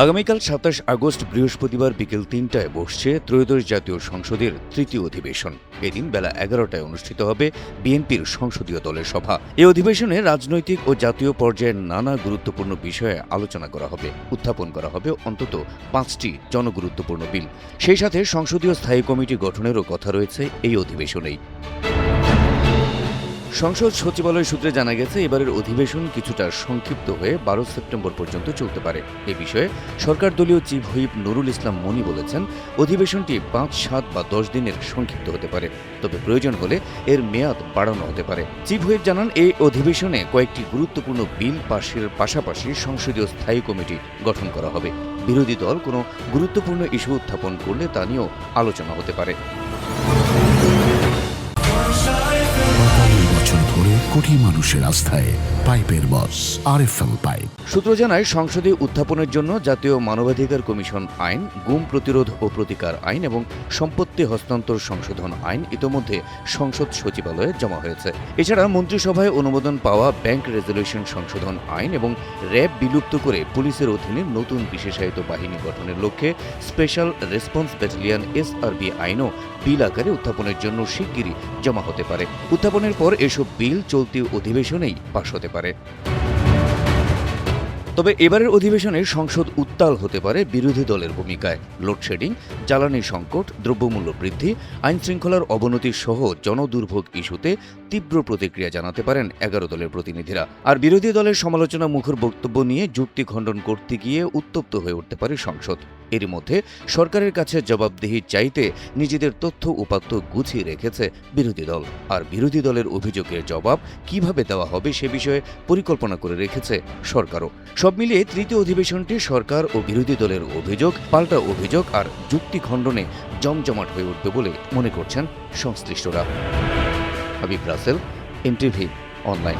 আগামীকাল ২৭ আগস্ট বৃহস্পতিবার বিকেল ৩টায় বসছে ত্রয়োদশ জাতীয় সংসদের তৃতীয় অধিবেশন। এদিন বেলা ১১টায় অনুষ্ঠিত হবে বিএনপির সংসদীয় দলের সভা। এই অধিবেশনে রাজনৈতিক ও জাতীয় পর্যায়ের নানা গুরুত্বপূর্ণ বিষয়ে আলোচনা করা হবে। উত্থাপন করা হবে অন্তত ৫টি জনগুরুত্বপূর্ণ বিল। সেই সাথে সংসদীয় স্থায়ী কমিটি গঠনেরও কথা রয়েছে এই অধিবেশনেই। সংসদ সচিবালয় সূত্রে জানা গেছে, এবারের অধিবেশন কিছুটা সংক্ষিপ্ত হয়ে ১২ সেপ্টেম্বর পর্যন্ত চলতে পারে। এ বিষয়ে সরকার দলীয় চিফ হুইপ নুরুল ইসলাম মনি বলেছেন, অধিবেশনটি ৫, ৭ বা ১০ দিনের সংক্ষিপ্ত হতে পারে, তবে প্রয়োজন হলে এর মেয়াদ বাড়ানো হতে পারে। চিফ হুইপ জানান, এই অধিবেশনে কয়েকটি গুরুত্বপূর্ণ বিল পাশের পাশাপাশি সংসদীয় স্থায়ী কমিটি গঠন করা হবে। বিরোধী দল কোনো গুরুত্বপূর্ণ ইস্যু উত্থাপন করলে তা নিয়েও আলোচনা হতে পারে। কোটি মানুষের আস্থায় পাইপের বস আরএফএল পাইপ। সূত্র জানায়, সংসদে উত্থাপনের জন্য জাতীয় মানবাধিকার কমিশন আইন, গুম প্রতিরোধ ও প্রতিকার আইন এবং সম্পত্তি হস্তান্তর সংশোধন আইন ইতোমধ্যে সংসদ সচিবালয়ে জমা হয়েছে। এছাড়া মন্ত্রিসভায় অনুমোদন পাওয়া ব্যাংক রেজুলেশন সংশোধন আইন এবং র্যাব বিলুপ্ত করে পুলিশের অধীনে নতুন বিশেষায়িত বাহিনী গঠনের লক্ষ্যে স্পেশাল রেসপন্স ব্যাটালিয়ন এসআরবি আইনও বিল আকারে উত্থাপনের জন্য শিগগিরই জমা হতে পারে। উত্থাপনের পর এসব বিল চলতি অধিবেশনেই পাশ হতে পারে। তবে এবারের অধিবেশনে সংসদ উত্তাল হতে পারে বিরোধী দলের ভূমিকায়। লোডশেডিং, জ্বালানি সংকট, দ্রব্যমূল্য বৃদ্ধি, আইনশৃঙ্খলার অবনতি সহ জনদুর্ভোগ ইস্যুতে তীব্র প্রতিক্রিয়া জানাতে পারেন ১১ দলের প্রতিনিধিরা। আর বিরোধী দলের সমালোচনা মুখর বক্তব্য নিয়ে যুক্তি খণ্ডন করতে গিয়ে উত্তপ্ত হয়ে উঠতে পারে সংসদ। এরই মধ্যে সরকারের কাছে জবাবদিহি চাইতে নিজেদের তথ্য উপাত্ত গুছিয়ে রেখেছে বিরোধী দল। আর বিরোধী দলের অভিযোগের জবাব কিভাবে দেওয়া হবে সে বিষয়ে পরিকল্পনা করে রেখেছে সরকারও। সব মিলিয়ে তৃতীয় অধিবেশনটি সরকার ও বিরোধী দলের অভিযোগ, পাল্টা অভিযোগ আর যুক্তি খণ্ডনে জমজমাট হয়ে উঠবে বলে মনে করছেন সংশ্লিষ্টরা। Habib Rasel, NTV online.